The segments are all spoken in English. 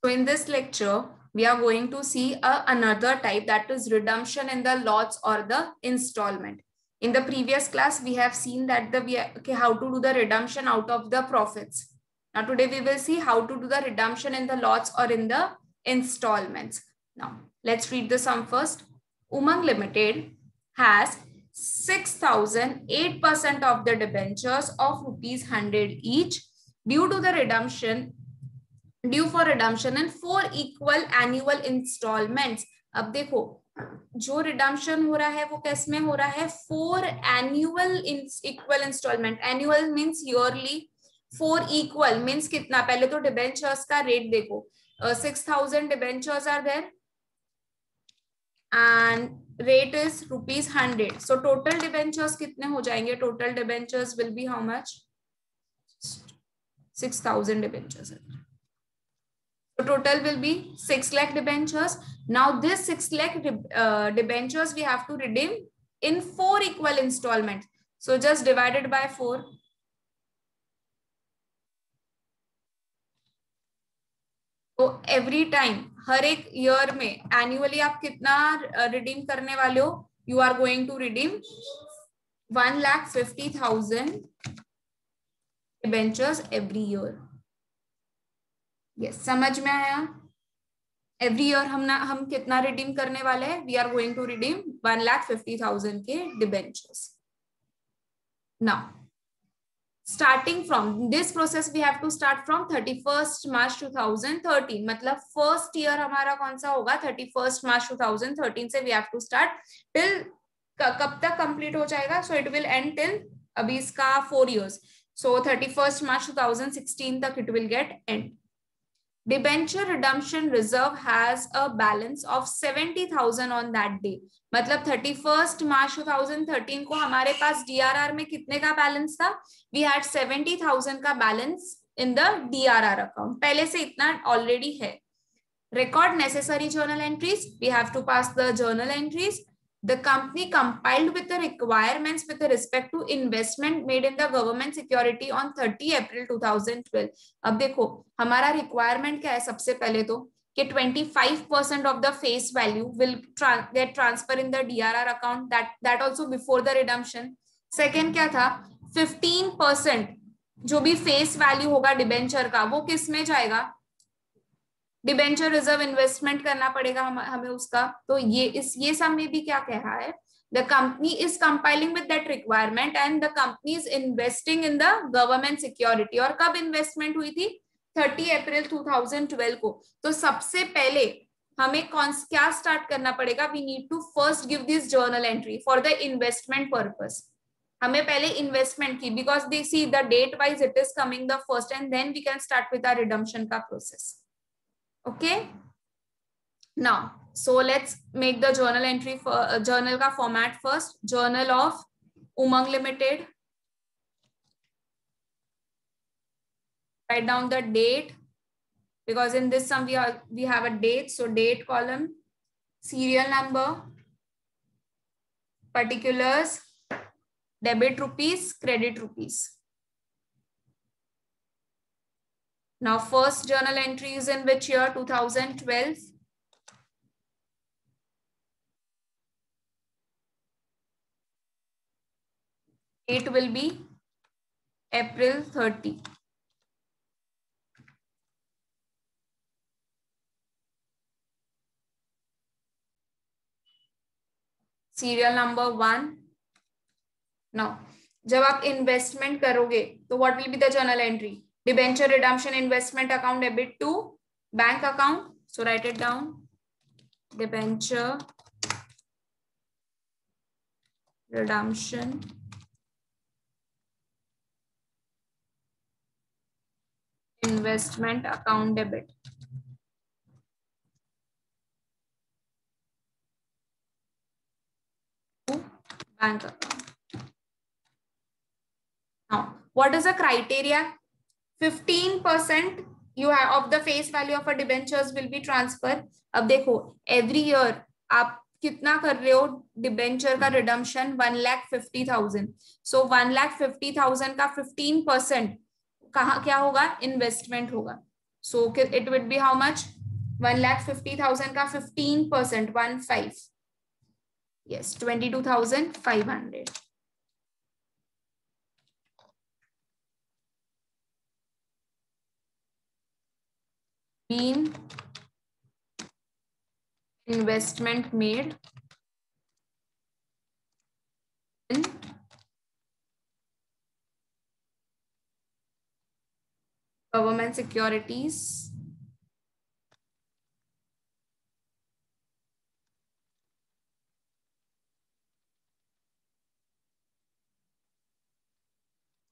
So in this lecture, we are going to see another type, that is redemption in the lots or the installment. In the previous class, we have seen that how to do the redemption out of the profits. Now today we will see how to do the redemption in the lots or in the installments. Now let's read the sum first. Umang Limited has 6,008% of the debentures of ₹100 each due to the redemption due for redemption in 4 equal annual instalments. अब देखो जो redemption हो रहा है वो किस में हो रहा है, 4 annual equal instalment. Annual means yearly, 4 equal means कितना. पहले तो डिबेंचर्स का रेट देखो, 6,000 debentures are there and rate is ₹100. So total debentures कितने हो जाएंगे, total debentures will be how much, 6,000 debentures. So total will be 6 lakh debentures. Now this 6 lakh debentures we have to redeem in 4 equal installments. So just divided by 4. So every time, हर एक year में annually आप कितना redeem करने वाले हो, you are going to redeem 1,50,000 debentures every year. Yes, समझ में आया. एवरी ईयर हम कितना रिडीम करने वाले हैं, we are going to redeem 1,50,000 के debentures. Now starting from this process we have to start from 31st March 2013. मतलब फर्स्ट ईयर हमारा कौन सा होगा, 31st March 2013 से we have to start till कब तक कंप्लीट हो जाएगा. So it will end till, अभी इसका 4 years. सो 31st March 2016 तक it will get end. Debenture redemption reserve has a balance of 70,000 on that day. मतलब 31st March 2013 को हमारे पास DRR में कितने का बैलेंस था, we had 70,000 का balance in the DRR account. पहले से इतना ऑलरेडी है. Record necessary journal entries. We have to pass the journal entries. The company compiled with the requirements with respect to investment made in the government security on 30 April 2012. अब देखो हमारा requirement क्या है, सबसे पहले तो कि 25% of the face value will get transfer in the DRR account, that also before the redemption. Second क्या था, 15% जो भी face value होगा डिबेंचर का वो किस में जाएगा, डिबेंचर रिजर्व इन्वेस्टमेंट करना पड़ेगा हमें उसका. तो ये सब में भी क्या कह रहा है, the company is compiling with that requirement and the company is investing in the government security. और कब इन्वेस्टमेंट हुई थी, 30 अप्रैल 2012 को. तो सबसे पहले हमें क्या स्टार्ट करना पड़ेगा, we need to first give this journal entry for the investment purpose. हमें पहले इन्वेस्टमेंट की, because they see the date wise it is coming the first and then we can start with the redemption का process. Okay, now so let's make the journal entry for journal ka format first. Journal of Umang Limited. Write down the date, because in this sum we have a date, so date column, serial number, particulars, debit rupees, credit rupees. Now first journal entry is in which year, 2012. It will be April 30. Serial number 1. Now जब आप investment करोगे तो what will be the journal entry? Debenture redemption investment account debit to bank account. So write it down. Debenture redemption investment account debit. To bank account. Now, what is the criteria? 15% you have of the face value of a debentures will be transfer. अब देखो every year आप कितना कर रहे हो debenture का redemption, 1,50,000. सो 1,50,000 का 15% कहाँ क्या होगा, इन्वेस्टमेंट होगा. So it would be how much? 1,50,000 का 15%, 15. Yes, 22,500. Mean investment made in government securities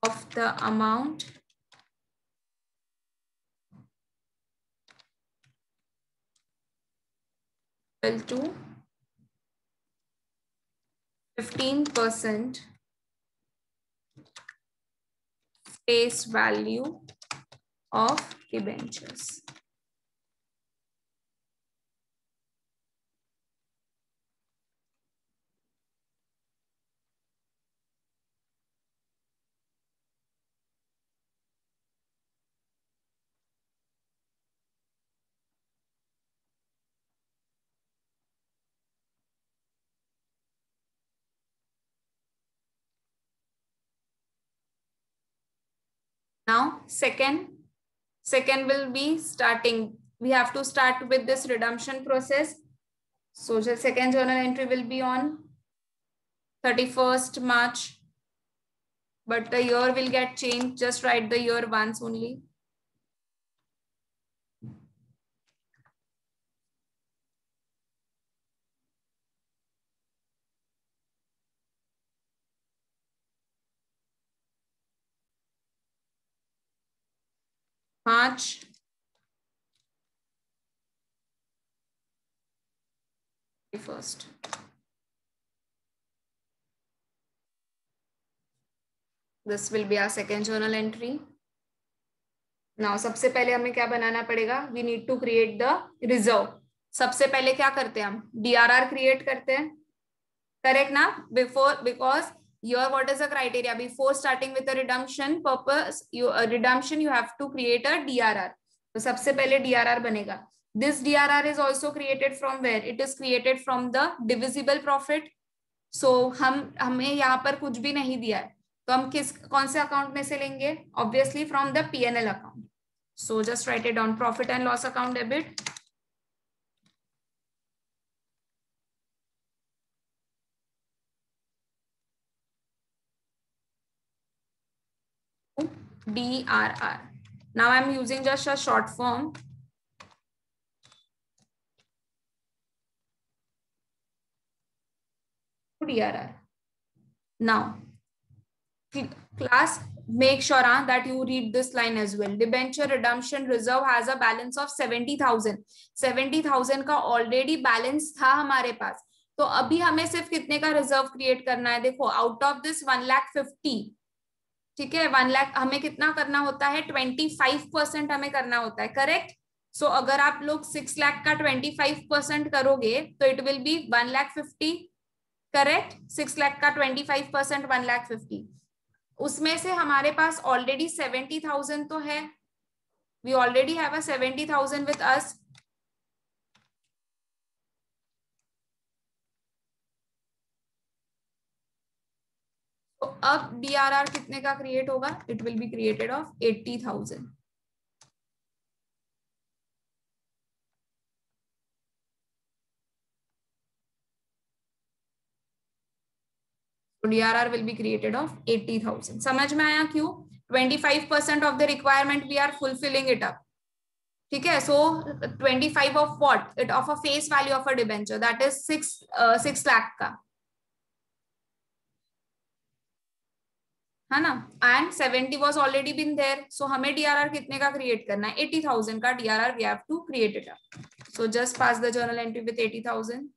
of the amount equal to 15% face value of debentures. Now, second will be starting. We have to start with this redemption process. So the second journal entry will be on 31st March, but the year will get changed. Just write the year once only. March 31st. This will be our second journal entry. Now, सबसे पहले हमें क्या बनाना पड़ेगा? We need to create the reserve. सबसे पहले क्या करते हैं हम? DRR create करते हैं. Correct ना? Because here what is the criteria? Before starting with the redemption purpose, redemption you have to create a DRR. तो सबसे पहले DRR बनेगा. This DRR is also created from where? It is created from the divisible profit. So हमें यहाँ पर कुछ भी नहीं दिया है, तो हम कौन से अकाउंट में से लेंगे? Obviously from the P&L account. So just write it down. Profit and loss account debit. DRR. Now I'm using just a short form. DRR. Now, class, make sure that you read this line as well. Debenture redemption reserve has a balance of 70,000. 70,000 का already balance था हमारे पास. तो अभी हमें सिर्फ कितने का reserve create करना है? देखो, आउट ऑफ दिस 1,50,000, ठीक है, 1,00,000 हमें कितना करना होता है? 25% हमें करना होता है. करेक्ट? सो अगर आप लोग 6 लाख का 25% करोगे तो it will B 1,50,000. Correct? 6 lakh का 25%, 1,50,000. उसमें से हमारे पास ऑलरेडी 70,000 तो है. We already have a 70,000 with us. तो अब DRR कितने का क्रिएट होगा? It will be created of 80,000. DRR will be created of 80,000. समझ में आया क्यों? 25% of the requirement we are fulfilling it up. ठीक है? So 25 of what? It of a face value of a debenture, that is 6 lakh का, है ना? And 70 was already been there. So हमें DRR कितने का क्रिएट करना है? 80,000 का DRR we have to create it up. So just pass the journal entry with 80,000.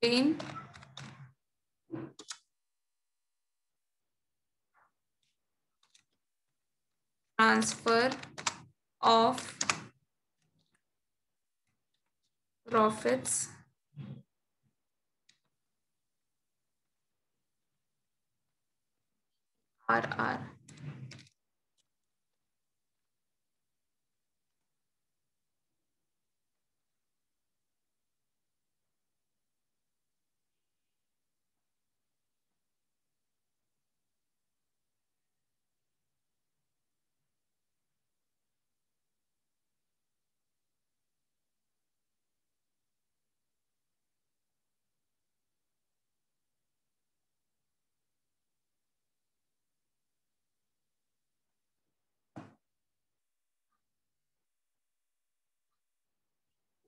Again, transfer of profits RR.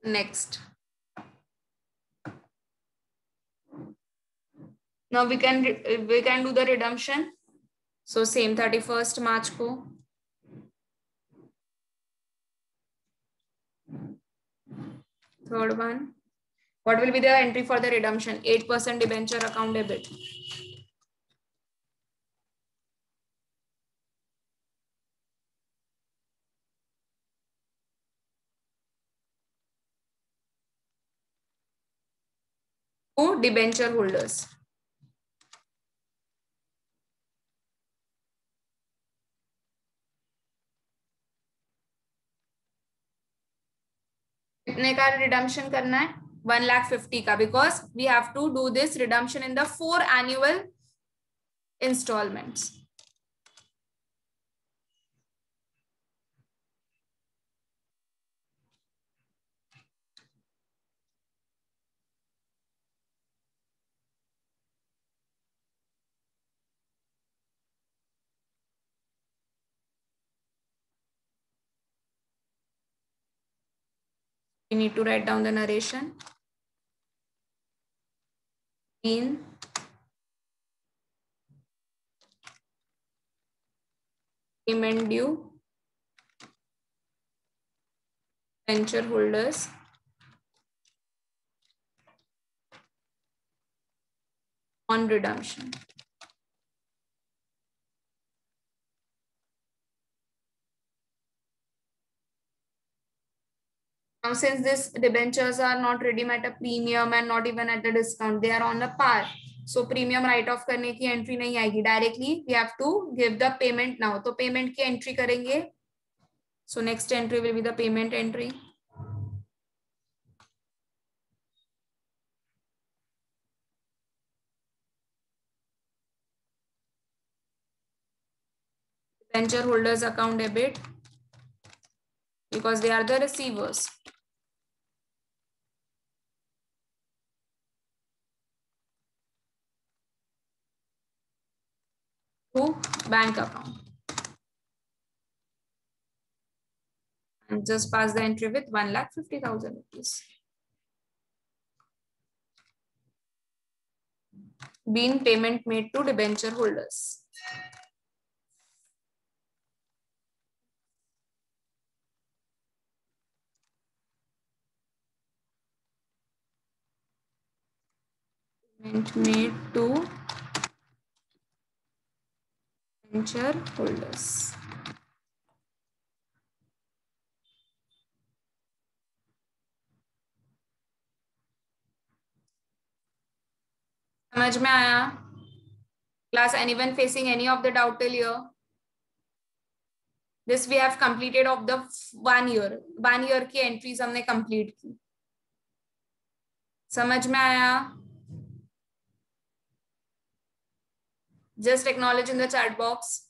Next. Now we can do the redemption. So same 31st March को. Third one. What will be the entry for the redemption? 8% debenture account debit. To debenture holders. कितने का redemption करना है? 1,50,000 का, because we have to do this redemption in the 4 annual installments. We need to write down the narration. In payment due, venture holders on redemption. Now, since these debentures are not redeemed at a premium and not even at a discount, they are on a par. So premium write off करने की entry नहीं आएगी. Directly we have to give the payment now. तो payment की entry करेंगे. So next entry will be the payment entry. Venture holders account debit, because they are the receivers. To bank account. And just pass the entry with 1,50,000 rupees. Being payment made to debenture holders. Payment made to debenture holders. समझ में आया? Class, anyone facing any of the doubt till here? This we have completed of the 1 year. 1 year की entries हमने complete की. समझ में आया? Just acknowledge in the chat box.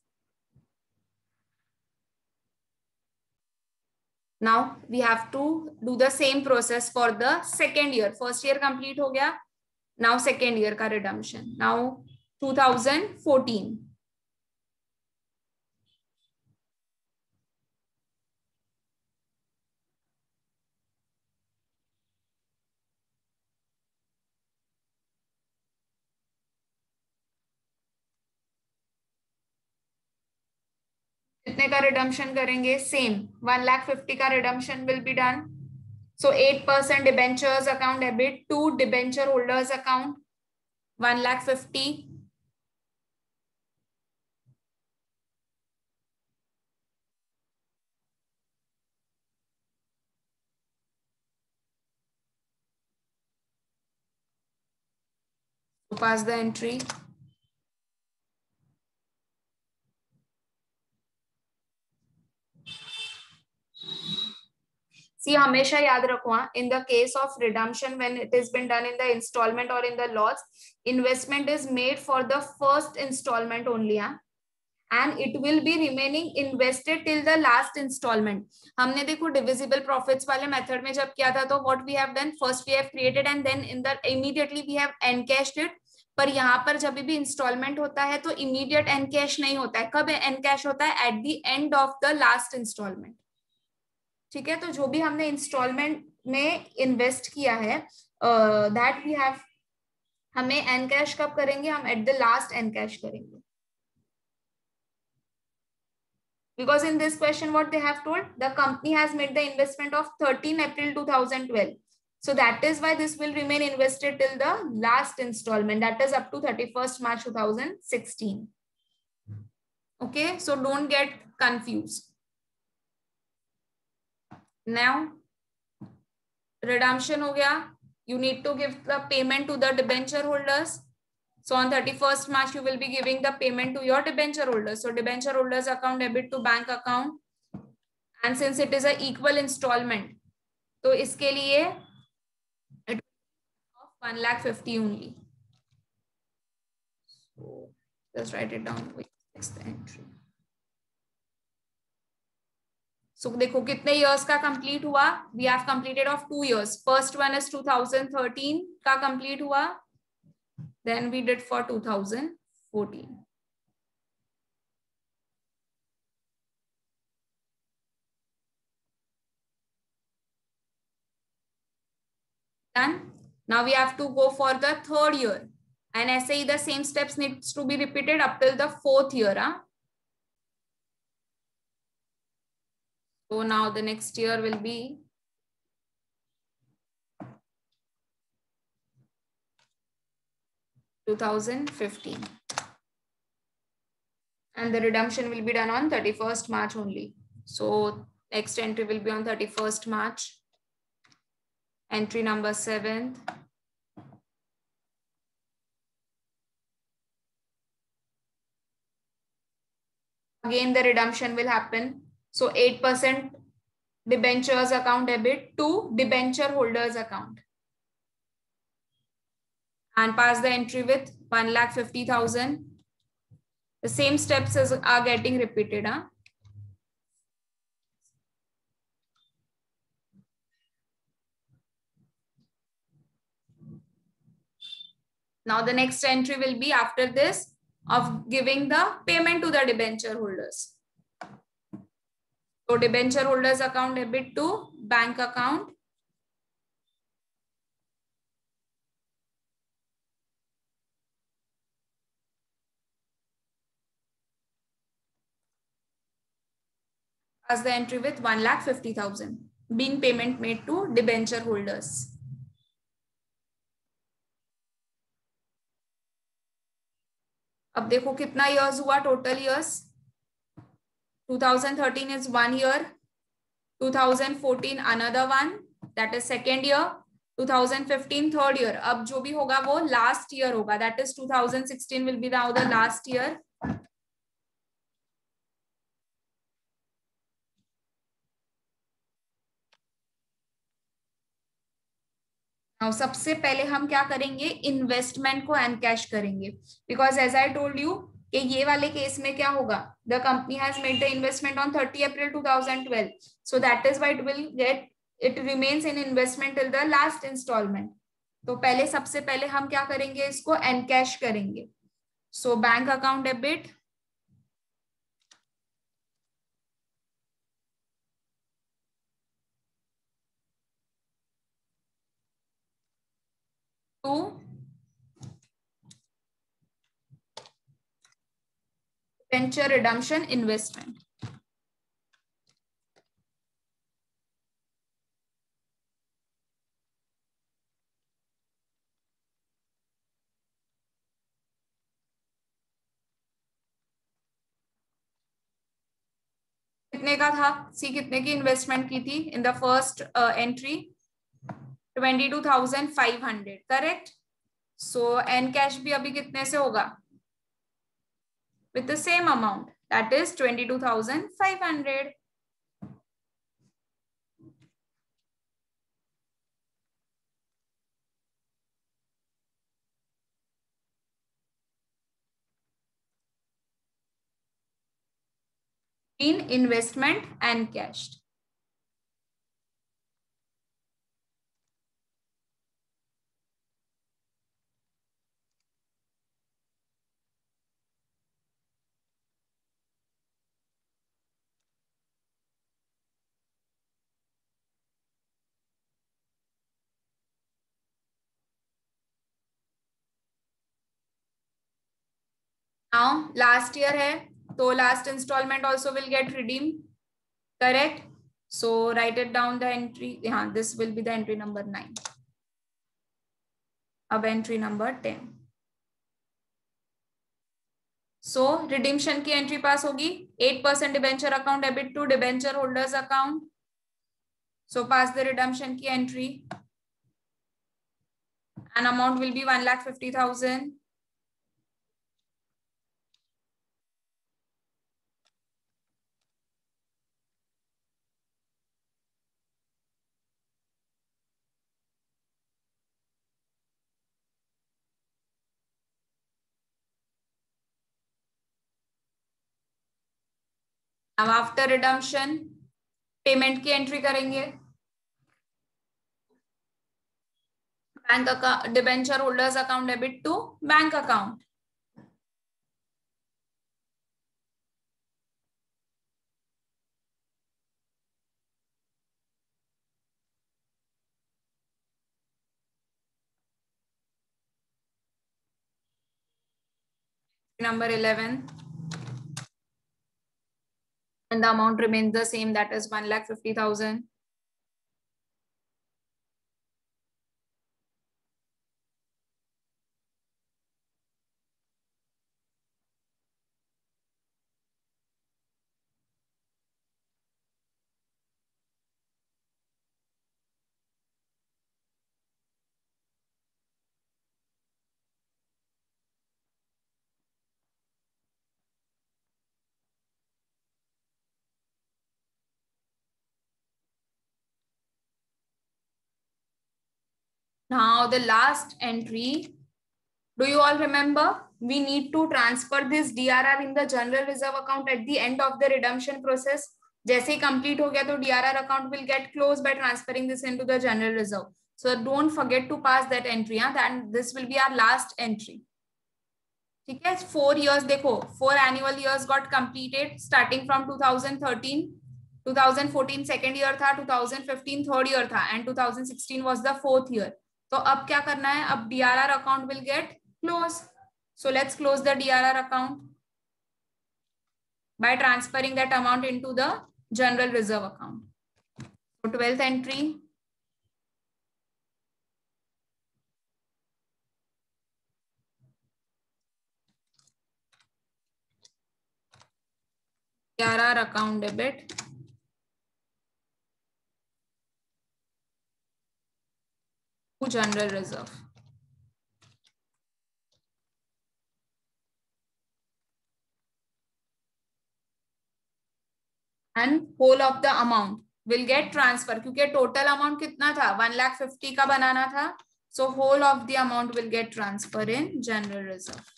Now we have to do the same process for the second year. First year complete हो गया. Now second year का redemption. Now 2014. कितने का redemption करेंगे? Same 1,50,000 का redemption will be done. So 8% debentures account debit to debenture holders account 1,50,000. pass the entry. See, हमेशा याद रखो, in the case of redemption, when it has been done in the installment or in the lots, investment is made for the first installment only, and it will be remaining invested till the last installment. हमने देखो divisible profits वाले method में जब किया था तो what we have done, first we have created and then in the immediately we have encashed it. पर यहाँ पर जब भी installment होता है तो immediate encash नहीं होता है. कब encash होता है? At the end of the last installment. ठीक है, तो जो भी हमने इंस्टॉलमेंट में इन्वेस्ट किया है दैट वी हैव, हमें एनकैश कब करेंगे? हम एट द लास्ट एनकैश करेंगे. Because in this question what they have told, the company has made the investment of 13 April 2012. So that is why this will remain invested till the last installment, that is up to 31st March 2016. Okay, so don't get confused. Now redemption हो गया, you need to give the payment to the debenture holders. So on 31st March you will be giving the payment to your debenture holders. So debenture holders account debit to bank account, and since it is a equal installment, तो इसके लिए it of 1,50,000 only. So just write it down. What's the entry? So देखो कितने years का complete हुआ? We have completed of 2 years. First one is 2013 का complete हुआ. Then we did for 2014. Done. Now we have to go for the third year, and ऐसे ही the same steps needs to be repeated up till the 4th year. So now the next year will be 2015, and the redemption will be done on 31st March only. So next entry will be on 31st March. Entry number 7th. Again the redemption will happen. So 8% debentures account debit to debenture holders account, and pass the entry with 1,50,000. The same steps are getting repeated. Now the next entry will be after this of giving the payment to the debenture holders. So debenture holders account debit to bank account. As the entry with 1,50,000 being payment made to debenture holders. अब देखो कितना years हुआ total years. 2013 is 1 year. 2014 another one, that is second year. 2015 third year. अब जो भी होगा वो last year होगा, that is 2016 will be now the last year. Now सबसे पहले हम क्या करेंगे? इन्वेस्टमेंट को एनकैश करेंगे, because as I told you कि ये वाले केस में क्या होगा? The company has made the investment on 30 April 2012, so that is why it will get, it remains in investment till the last instalment. तो पहले सबसे पहले हम क्या करेंगे? इसको एनकैश करेंगे. So bank account debit to venture redemption investment. कितने का था? सी कितने की इन्वेस्टमेंट की थी in the first entry? 22,500, correct. So encash भी अभी कितने से होगा? With the same amount, that is 22,500. In investment and cash. Now last year है, तो last installment also will get redeemed, correct? So write it down the entry. हाँ, this will be the entry number 9. अब entry number 10. So redemption की entry pass होगी 8% debenture account debit to debenture holders account. So pass the redemption की entry. And amount will be 1,50,000. Now after redemption payment की entry करेंगे. Bank account, debenture holders account debit to bank account. Number 11. And the amount remains the same, that is 1,50,000. Now the last entry, do you all remember? We need to transfer this DRR in the general reserve account at the end of the redemption process. जैसे ही complete हो गया तो DRR account will get closed by transferring this into the general reserve. So don't forget to pass that entry. That this will be our last entry. ठीक है, 4 years देखो, 4 annual years got completed starting from 2013. 2014 second year था, 2015 third year था, and 2016 was the fourth year. तो अब क्या करना है? अब DRR account will get closed. So let's close the DRR account by transferring that amount into the general reserve account. So 12th entry. DRR account debit to general reserve. And whole of the amount will get transfer, क्योंकि total amount कितना था? 1,50,000 का बनाना था. So whole of the amount will get transfer in general reserve.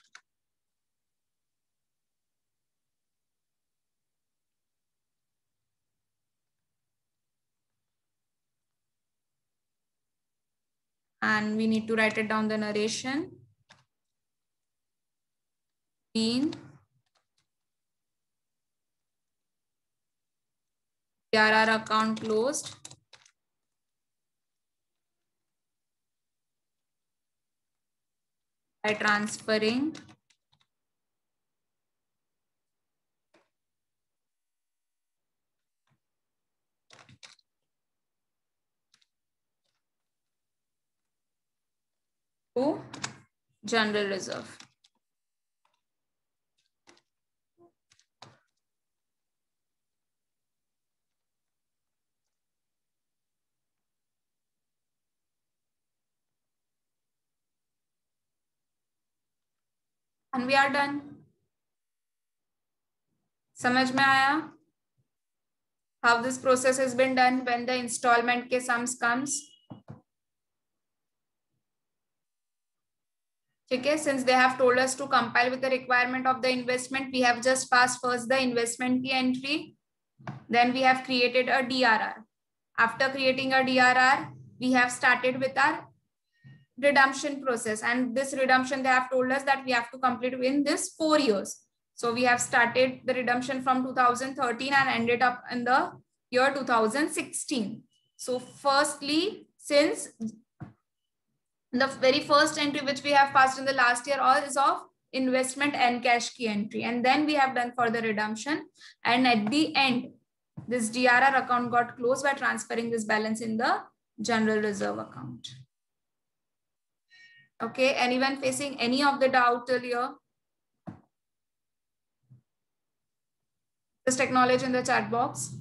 And we need to write it down the narration. Been DRR account closed by transferring to general reserve. and we are done. समझ में आया how this process has been done when the installment के sums comes? ठीक है, since they have told us to compile with the requirement of the investment, we have just passed first the investment की entry, then we have created a DRR. After creating a DRR, we have started with our redemption process, and this redemption they have told us that we have to complete in this 4 years. So we have started the redemption from 2013 and ended up in the year 2016. So firstly, since the very first entry which we have passed in the last year all is of investment and cash key entry, and then we have done for the redemption, and at the end this DRR account got closed by transferring this balance in the general reserve account. Okay, anyone facing any of the doubt till here? Just acknowledge in the chat box.